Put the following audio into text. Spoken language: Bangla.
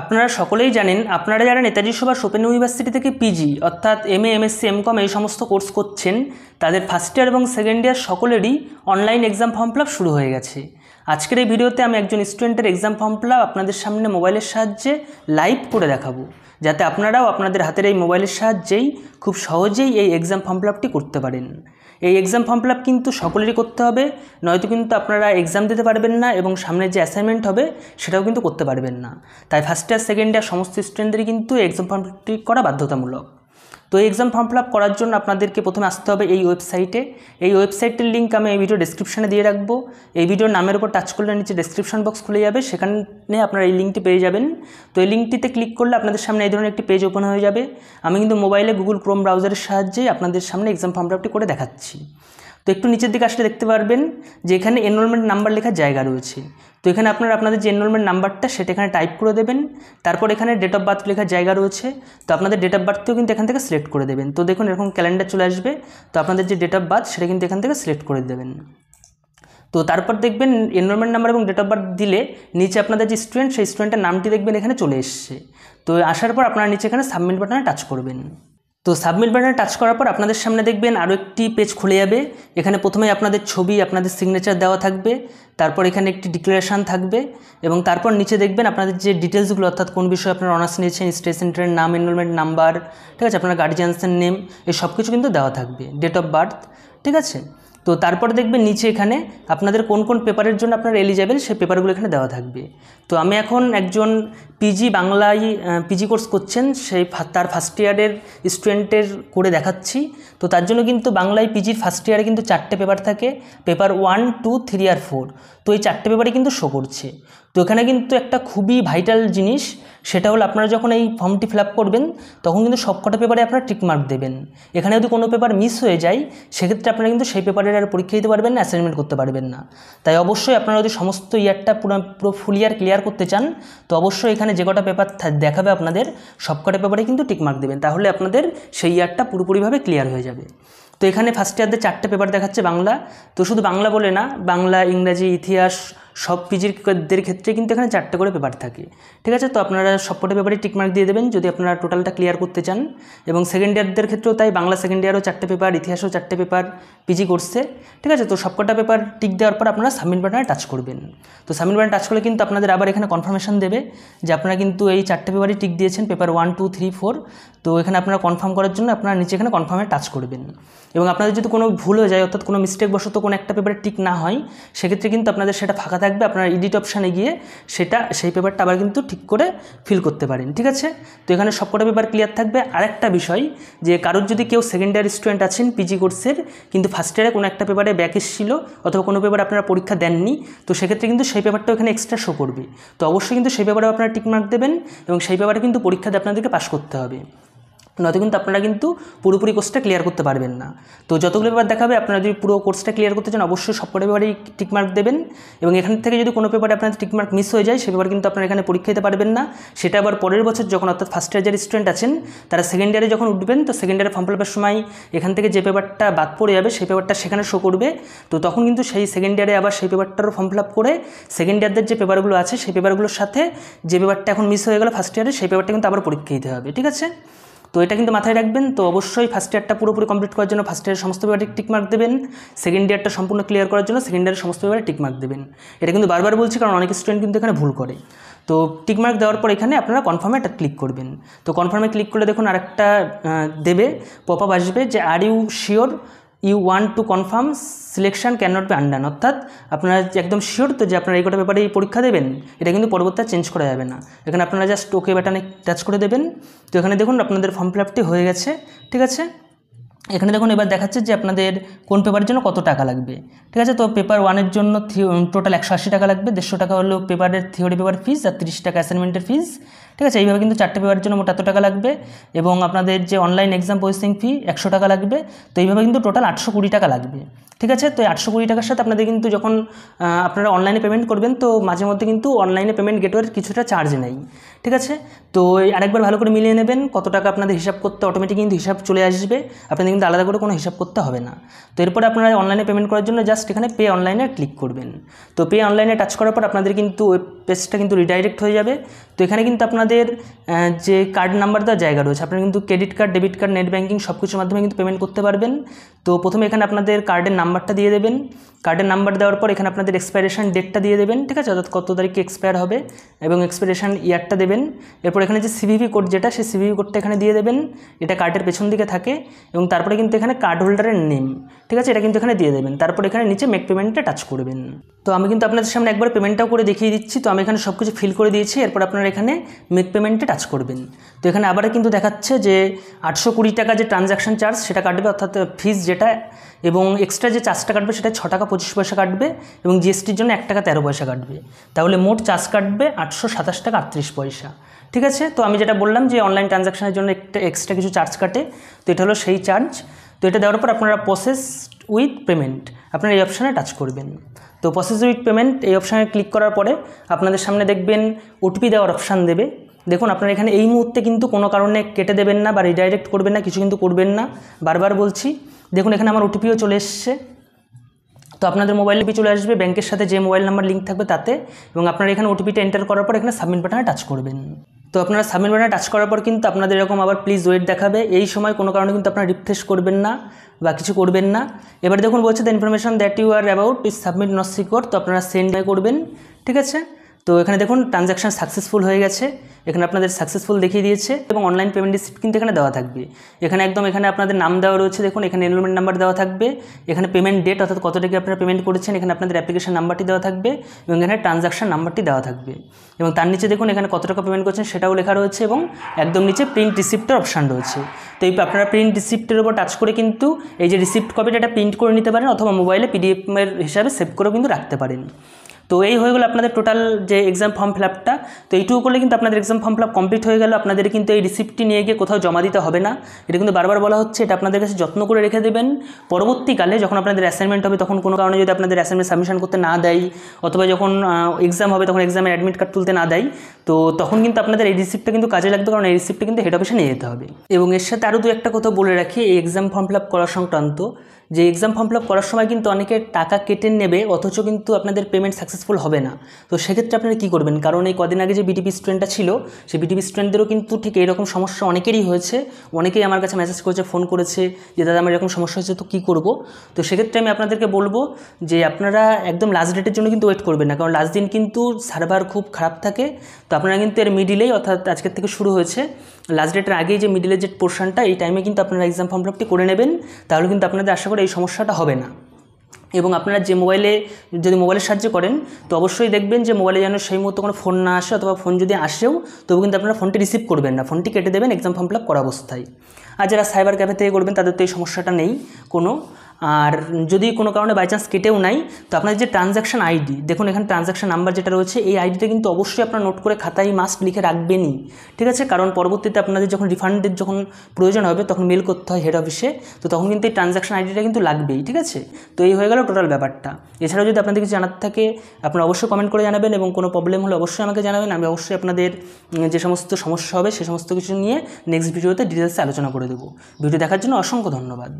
আপনারা সকলেই জানেন, আপনারা যারা নেতাজি সুভাষ ওপেন ইউনিভার্সিটি থেকে পিজি অর্থাৎ এমএ, এমএসসি, এমকম এই সমস্ত কোর্স করছেন, তাদের ফার্স্ট ইয়ার এবং সেকেন্ড ইয়ার সকলেরই online exam form fill up শুরু হয়ে গেছে। আজকের এই ভিডিওতে আমি একজন স্টুডেন্টের এক্সাম ফর্ম ফিল আপ আপনাদের সামনে মোবাইলের সাহায্যে লাইভ করে দেখাবো, যাতে আপনারাও আপনাদের হাতের এই মোবাইলের সাহায্যেই খুব সহজেই এই এক্সাম ফর্ম ফিল আপটি করতে পারেন। এই এক্সাম ফর্ম ফিল আপ কিন্তু সকলেরই করতে হবে, নয়তো কিন্তু আপনারা এক্সাম দিতে পারবেন না এবং সামনে যে অ্যাসাইনমেন্ট হবে সেটাও কিন্তু করতে পারবেন না। তাই ফার্স্ট ইয়ার সেকেন্ড ইয়ার সমস্ত স্টুডেন্টদেরই কিন্তু এক্সাম ফর্ম ফিল আপ করা বাধ্যতামূলক। তো এই এক্সাম ফর্ম ফিল আপ করার জন্য আপনাদেরকে প্রথমে আসতে হবে এই ওয়েবসাইটে। এই ওয়েবসাইটের লিঙ্ক আমি এই ভিডিও ডেসক্রিপশানে দিয়ে রাখবো। এই ভিডিওর নামের উপর টাচ করলে নিচে ডেসক্রিপশন বক্স খুলে যাবে, সেখানে আপনারা এই লিঙ্কটি পেয়ে যাবেন। তো এই লিঙ্কটিতে ক্লিক করলে আপনাদের সামনে এই ধরনের একটি পেজ ওপেন হয়ে যাবে। আমি কিন্তু মোবাইলে গুগল ক্রোম ব্রাউজারের সাহায্যে আপনাদের সামনে এক্সাম ফর্ম ফিল আপটি করে দেখাচ্ছি। তো একটু নিচের দিকে আসলে দেখতে পারবেন যে এখানে এনরোলমেন্ট নাম্বার লেখার জায়গা রয়েছে। তো এখানে আপনারা আপনাদের যে এনরোলমেন্ট নাম্বারটা সেটা এখানে টাইপ করে দেবেন। তারপর এখানে ডেট অফ বার্থ লেখার জায়গা রয়েছে, তো আপনাদের ডেট অফ বার্থটিও কিন্তু এখান থেকে সিলেক্ট করে দেবেন। তো দেখুন এরকম ক্যালেন্ডার চলে আসবে, তো আপনাদের যে ডেট অফ বার্থ সেটা কিন্তু এখান থেকে সিলেক্ট করে দেবেন। তো তারপর দেখবেন এনরোলমেন্ট নাম্বার এবং ডেট অফ বার্থ দিলে নিচে আপনাদের যে স্টুডেন্ট, সেই স্টুডেন্টের নামটি দেখবেন এখানে চলে এসছে। তো আসার পর আপনারা নিচে এখানে সাবমিট বাটনে টাচ করবেন। তো সাবমিট বাটনে টাচ করার পর আপনাদের সামনে দেখবেন আরও একটি পেজ খুলে যাবে। এখানে প্রথমে আপনাদের ছবি, আপনাদের সিগনেচার দেওয়া থাকবে, তারপর এখানে একটি ডিক্লারেশান থাকবে এবং তারপর নিচে দেখবেন আপনাদের যে ডিটেলসগুলো, অর্থাৎ কোন বিষয়ে আপনারা অনার্স নিয়েছেন, স্টেট সেন্টারের নাম, এনরোলমেন্ট নাম্বার, ঠিক আছে, আপনার গার্জিয়ানসের নেম, এই সব কিছু কিন্তু দেওয়া থাকবে, ডেট অফ বার্থ, ঠিক আছে। তো তারপর দেখবেন নিচে এখানে আপনাদের কোন কোন পেপারের জন্য আপনারা এলিজেবল সেই পেপারগুলো এখানে দেওয়া থাকবে। তো আমি এখন একজন পিজি বাংলায় পিজি কোর্স করছেন, তার ফার্স্ট ইয়ারের স্টুডেন্টের করে দেখাচ্ছি। তো তার জন্য কিন্তু বাংলায় পিজির ফার্স্ট ইয়ারে কিন্তু 4টে পেপার থাকে, পেপার 1, 2, 3 আর 4। তো এই 4টে পেপারই কিন্তু শো করছে। তো এখানে কিন্তু একটা খুবই ভাইটাল জিনিস, সেটা হলো আপনারা যখন এই ফর্মটি ফিল আপ করবেন তখন কিন্তু সবকটা পেপারে আপনারা টিকমার্ক দেবেন। এখানে যদি কোনো পেপার মিস হয়ে যায় সেক্ষেত্রে আপনারা কিন্তু সেই পেপারের আর পরীক্ষা দিতে পারবেন না, অ্যাসাইনমেন্ট করতে পারবেন না। তাই অবশ্যই আপনারা যদি সমস্ত ইয়ারটা পুরো ফুল ইয়ার ক্লিয়ার করতে চান তো অবশ্যই এখানে যে কটা পেপার দেখাবে আপনাদের সবকটা পেপারে কিন্তু টিকমার্ক দেবেন, তাহলে আপনাদের সেই ইয়ারটা পুরোপুরিভাবে ক্লিয়ার হয়ে যাবে। তো এখানে ফার্স্ট ইয়ারদের 4টে পেপার দেখাচ্ছে বাংলা। তো শুধু বাংলা বলে না, বাংলা, ইংরাজি, ইতিহাস সব পিজিরদের ক্ষেত্রে কিন্তু এখানে 4টে করে পেপার থাকে, ঠিক আছে। তো আপনারা সবকটা পেপারে টিকমার্ক দিয়ে দেবেন যদি আপনারা টোটালটা ক্লিয়ার করতে চান। এবং সেকেন্ড ইয়ারদের ক্ষেত্রেও তাই, বাংলা সেকেন্ড ইয়ারও 4টে পেপার, ইতিহাসও 4টে পেপার পিজি করছে, ঠিক আছে। তো সবকটা পেপার টিক দেওয়ার পর আপনারা সাবমিট বাটনে টাচ করবেন। তো সাবমিট বাটনে টাচ করলে কিন্তু আপনাদের আবার এখানে কনফার্মেশন দেবে যে আপনারা কিন্তু এই 4টে পেপারই টিক দিয়েছেন, পেপার 1, 2, 3, 4। তো এখানে আপনারা কনফার্ম করার জন্য আপনারা নিচে এখানে কনফার্মে টাচ করবেন। এবং আপনাদের যদি কোনো ভুল হয়ে যায়, অর্থাৎ কোনো মিস্টেক বশত কোনো একটা পেপারে টিক না হয়, সেক্ষেত্রে কিন্তু আপনাদের সেটা ফাঁকা থাকবে, আপনারা এডিট অপশানে গিয়ে সেই পেপারটা আবার কিন্তু ঠিক করে ফিল করতে পারেন, ঠিক আছে। তো এখানে সবকটা পেপার ক্লিয়ার থাকবে। আরেকটা বিষয়, যে কারোর যদি কেউ সেকেন্ড ইয়ার স্টুডেন্ট আছেন পিজি কোর্সের, কিন্তু ফার্স্ট ইয়ারে কোনো একটা পেপারে ব্যাক এসেছিল অথবা কোনো পেপারে আপনারা পরীক্ষা দেননি, তো সেক্ষেত্রে কিন্তু সেই পেপারটাও এখানে এক্সট্রা শো করবে। তো অবশ্যই কিন্তু সেই পেপারেও আপনারা টিকমার্ক দেবেন এবং সেই পেপারে কিন্তু পরীক্ষাতে আপনাদেরকে পাস করতে হবে, নয়তো কিন্তু আপনারা কিন্তু পুরোপুরি কোর্সটা ক্লিয়ার করতে পারবেন না। তো যতগুলো পেপার দেখাবে আপনারা যদি পুরো কোর্সটা ক্লিয়ার করতে চান অবশ্যই সবকটা পেপারেই টিকমার্ক দেবেন। এবং এখান থেকে যদি কোনো পেপারে আপনাদের টিকমার্ক মিস হয়ে যায় সে পেপার কিন্তু আপনারা এখানে পরীক্ষা দিতে পারবেন না। সেটা আবার পরের বছর যখন, অর্থাৎ ফার্স্ট ইয়ার যারা স্টুডেন্ট আছেন তারা সেকেন্ড ইয়ারে যখন উঠবেন, তো সেকেন্ড ইয়ারে ফর্ম ফিল আপের সময় এখান থেকে যে পেপারটা বাদ পড়ে যাবে সেই পেপারটা সেখানে শো করবে। তো তখন কিন্তু সেই সেকেন্ড ইয়ারে আবার সেই পেপারটারও ফর্ম ফিল আপ করে সেকেন্ড ইয়ারদের যে পেপারগুলো আছে সেই পেপারগুলোর সাথে যে পেপারটা এখন মিস হয়ে গেল ফার্স্ট ইয়ারে, সেই পেপারটা কিন্তু আবার পরীক্ষা দিতে হবে, ঠিক আছে। তো এটা কিন্তু মাথায় রাখবেন। তো অবশ্যই ফার্স্ট ইয়ারটা পুরোপুরি কমপ্লিট করার জন্য ফার্স্ট ইয়ারের সমস্ত পেপারে টিকমার্ক দেবেন, সেকেন্ড ইয়ারটা সম্পূর্ণ ক্লিয়ার করার জন্য সেকেন্ড ইয়ারের সমস্ত পেপারে টিকমার্ক দেবেন। এটা কিন্তু বারবার বলছি কারণ অনেক স্টুডেন্ট কিন্তু এখানে ভুল করে। তো টিকমার্ক দেওয়ার পর এখানে আপনারা কনফার্মে একটা ক্লিক করবেন। তো কনফার্মে ক্লিক করলে দেখুন আরেকটা দেবে, পপ আপ আসবে যে are you sure you want to confirm selection can not be undone, অর্থাৎ আপনারা একদম শিওর তো যে আপনারা এই কটা পেপারে পরীক্ষা দেবেন, এটা কিন্তু পরবর্তীতে চেঞ্জ করা যাবে না। এখানে আপনারা জাস্ট ওকে বাটনে টাচ করে দেবেন। তো এখানে দেখুন আপনাদের ফর্ম ফিল আপটি হয়ে গেছে, ঠিক আছে। এখানে দেখুন এবার দেখাচ্ছে যে আপনাদের কোন পেপারের জন্য কত টাকা লাগবে, ঠিক আছে। তো পেপার 1-এর জন্য টোটাল 180 টাকা লাগবে, 150 টাকা হলো পেপারের থিওরি পেপার ফিস আর 30 টাকা অ্যাসাইনমেন্টের ফিস, ঠিক আছে। এইভাবে কিন্তু 4টে পেপারের জন্য মোট এত টাকা লাগবে এবং আপনাদের যে অনলাইন এক্সাম প্রসেসিং ফি 100 টাকা লাগবে। তো এইভাবে কিন্তু টোটাল 820 টাকা লাগবে, ঠিক আছে। তো 820 টাকার সাথে আপনাদের কিন্তু যখন আপনারা অনলাইনে পেমেন্ট করবেন তো মাঝে মধ্যে কিন্তু অনলাইনে পেমেন্ট গেটওয়ের কিছুটা চার্জ নেই, ঠিক আছে। তো আরেকবার ভালো করে মিলিয়ে নেবেন কত টাকা আপনাদের হিসাব করতে অটোমেটিক কিন্তু হিসাব চলে আসবে, আপনাদের কিন্তু আলাদা করে কোনো হিসাব করতে হবে না। তো এরপরে আপনারা অনলাইনে পেমেন্ট করার জন্য জাস্ট এখানে পে অনলাইনে ক্লিক করবেন। তো পে অনলাইনে টাচ করার পর আপনাদের কিন্তু ওয়েব পেজটা কিন্তু রিডাইরেক্ট হয়ে যাবে। তো এখানে কিন্তু আপনাদের যে কার্ড নাম্বার দেওয়ার জায়গা রয়েছে, আপনারা কিন্তু credit card, debit card, net banking সব কিছুর মাধ্যমে কিন্তু পেমেন্ট করতে পারবেন। তো প্রথমে এখানে আপনাদের কার্ডের নাম্বারটা দিয়ে দেবেন। কার্ডের নাম্বার দেওয়ার পর এখানে আপনাদের এক্সপায়ারেশন ডেটটা দিয়ে দেবেন, ঠিক আছে, অর্থাৎ কত তারিখে এক্সপায়ার হবে এবং এক্সপায়ারেশন ইয়ারটা দেবেন। এরপর এখানে যে সিভিভি কোড যেটা, সেই সিভিভি কোডটা এখানে দিয়ে দেবেন, এটা কার্ডের পেছন দিকে থাকে। এবং তারপরে কিন্তু এখানে কার্ড হোল্ডারের নেম, ঠিক আছে, এটা কিন্তু এখানে দিয়ে দেবেন। তারপর এখানে নিচে মেক পেমেন্টে টাচ করবেন। তো আমি কিন্তু আপনাদের সামনে একবার পেমেন্টটাও করে দেখিয়ে দিচ্ছি। তো আমি এখানে সব কিছু ফিল করে দিয়েছি। এরপর আপনারা এখানে মেক পেমেন্টে টাচ করবেন। তো এখানে আবার কিন্তু দেখাচ্ছে যে 820 টাকা যে ট্রানজ্যাকশন চার্জ সেটা কাটবে, অর্থাৎ ফিস যেটা, এবং এক্সট্রা যে চার্জটা কাটবে সেটা 6 টাকা 25 পয়সা কাটবে এবং জিএসটির জন্য 1 টাকা 13 পয়সা কাটবে। তাহলে মোট চার্জ কাটবে 827 টাকা 38 পয়সা, ঠিক আছে। তো আমি যেটা বললাম যে অনলাইন ট্রানজ্যাকশনের জন্য একটা এক্সট্রা কিছু চার্জ কাটে, তো এটা হলো সেই চার্জ। তো এটা দেওয়ার পর আপনারা প্রসেস উইথ পেমেন্ট আপনারা এই অপশানে টাচ করবেন। তো প্রসেস উইথ পেমেন্ট এই অপশানে ক্লিক করার পরে আপনাদের সামনে দেখবেন ওটিপি দেওয়ার অপশান দেবে। দেখুন আপনারা এখানে এই মুহূর্তে কিন্তু কোনো কারণে কেটে দেবেন না বা রিডাইরেক্ট করবেন না, কিছু কিন্তু করবেন না, বারবার বলছি। দেখুন এখানে আমার ওটিপিও চলে এসছে। তো আপনাদের মোবাইল ওটিপি চলে আসবে ব্যাংকের সাথে যে মোবাইল নাম্বার লিঙ্ক থাকবে তাতে, এবং আপনারা এখানে ওটিপিটা এন্টার করার পর এখানে সাবমিট বাটনে টাচ করবেন। তো আপনারা সাবমিট বাটনে টাচ করার পর কিন্তু আপনাদের এরকম আবার প্লিজ ওয়েট দেখাবে। এই সময় কোনো কারণে কিন্তু আপনারা রিফ্রেশ করবেন না বা কিছু করবেন না। এবার দেখুন বলছে the information that you are about is submit not secure. তো আপনারা সেন্ড করবেন, ঠিক আছে। তো এখানে দেখুন ট্রানজ্যাকশন সাকসেসফুল হয়ে গেছে, এখানে আপনাদের সাকসেসফুল দেখিয়ে দিয়েছে এবং অনলাইন পেমেন্ট রিসিপ্ট কিন্তু এখানে দেওয়া থাকবে। এখানে এখানে আপনাদের নাম দেওয়া রয়েছে, দেখুন এখানে এনরোলমেন্ট নাম্বার দেওয়া থাকবে, এখানে পেমেন্ট ডেট অর্থাৎ কত টাকা আপনারা পেমেন্ট করেছেন, এখানে আপনাদের অ্যাপ্লিকেশন নাম্বারটি দেওয়া থাকবে এবং এখানে ট্রানজ্যাকশন নাম্বারটি দেওয়া থাকবে এবং তার নিচে দেখুন এখানে কত টাকা পেমেন্ট করছেন সেটাও লেখা রয়েছে এবং একদম নিচে প্রিন্ট রিসিপ্টের অপশান রয়েছে। তো এই আপনারা প্রিন্ট রিসিপ্টের উপর টাচ করে কিন্তু এই যে রিসিপ্ট কপিটা এটা প্রিন্ট করে নিতে পারেন অথবা মোবাইলে পিডিএফের হিসাবে সেভ করেও কিন্তু রাখতে পারেন। তো এই হয়ে গেলো আপনাদের টোটাল যে এক্সাম ফর্ম ফিল আপটা। তো এইটুকু করলে কিন্তু আপনাদের exam form fill up complete হয়ে গেল। আপনাদের কিন্তু এই রিসিপ্টটি নিয়ে গিয়ে কোথাও জমা দিতে হবে না, এটা কিন্তু বারবার বলা হচ্ছে। এটা আপনাদের কাছে যত্ন করে রেখে দেবেন, পরবর্তীকালে যখন আপনাদের অ্যাসাইনমেন্ট হবে তখন কোনো কারণে যদি আপনাদের অ্যাসাইনমেন্ট সাবমিশন করতে না দেয় অথবা যখন এক্সাম হবে তখন এক্সামের অ্যাডমিট কার্ড তুলতে না দেয়, তো তখন কিন্তু আপনাদের এই রিসিপ্টটা কিন্তু কাজে লাগবে, কারণ এই রিসিপ্টটা কিন্তু হেড অফিসে নিয়ে যেতে হবে। এবং এর সাথে আরও দু একটা কথা বলে রাখি, এই এক্সাম ফর্ম ফিল আপ করা সংক্রান্ত যে এক্সাম ফর্ম ফিল আপ করার সময় কিন্তু অনেকে টাকা কেটে নেবে অথচ কিন্তু আপনাদের পেমেন্ট সাকসেসফুল হবে না। তো সেক্ষেত্রে আপনারা কী করবেন, কারণ এই কদিন আগে যে বিটিপি স্টুডেন্টটা ছিল সেই বিটিপি স্টুডেন্টদেরও কিন্তু ঠিক এইরকম সমস্যা অনেকেরই হয়েছে। অনেকেই আমার কাছে মেসেজ করেছে, ফোন করেছে যে দাদা আমার এরকম সমস্যা হয়েছে, তো কী করব। তো সেক্ষেত্রে আমি আপনাদেরকে বলবো যে আপনারা একদম লাস্ট ডেটের জন্য কিন্তু ওয়েট করবেন না, কারণ লাস্ট দিন কিন্তু সার্ভার খুব খারাপ থাকে। তো আপনারা কিন্তু এর মিডিলেই, অর্থাৎ আজকের থেকে শুরু হয়েছে, লাস্ট ডেটের আগেই যে মিডিলের যে পোর্শনটা এই টাইমে কিন্তু আপনারা এক্সাম ফর্ম ফিল আপটি করে নেবেন, তাহলে কিন্তু আপনাদের আশা করি এই সমস্যাটা হবে না। এবং আপনারা যে যদি মোবাইলের সাহায্যে করেন তো অবশ্যই দেখবেন যে মোবাইলে যেন সেই মুহূর্তে কোনো ফোন না আসে, অথবা ফোন যদি আসেও তবু কিন্তু আপনারা ফোনটি রিসিভ করবেন না, ফোনটি কেটে দেবেন এক্সাম ফর্ম ফিল আপ করা অবস্থায়। আর যারা সাইবার ক্যাফে থেকে করবেন তাদের তো এই সমস্যাটা নেই কোনো। আর যদি কোনো কারণে বাই চান্স কেটেও নাই, তো আপনার যে ট্রানজ্যাকশন আইডি, দেখুন এখানে ট্রানজ্যাকশন নাম্বার যেটা রয়েছে এই আইডিটা কিন্তু অবশ্যই আপনারা নোট করে খাতায় মাস্ট লিখে রাখবেনই, ঠিক আছে। কারণ পরবর্তীতে আপনাদের যখন রিফান্ডের যখন প্রয়োজন হবে তখন মেল করতে হয় হেড অফিসে, তো তখন কিন্তু এই ট্রানজ্যাকশন আইডিটা কিন্তু লাগবেই, ঠিক আছে। তো এই হয়ে গেল টোটাল ব্যাপারটা। এছাড়াও যদি আপনাদের কিছু জানার থাকে আপনারা অবশ্যই কমেন্ট করে জানাবেন এবং কোনো প্রবলেম হলে অবশ্যই আমাকে জানাবেন। আমি অবশ্যই আপনাদের যে সমস্ত সমস্যা হবে সে সমস্ত কিছু নিয়ে নেক্সট ভিডিওতে ডিটেলসে আলোচনা করে দেবো। ভিডিও দেখার জন্য অসংখ্য ধন্যবাদ।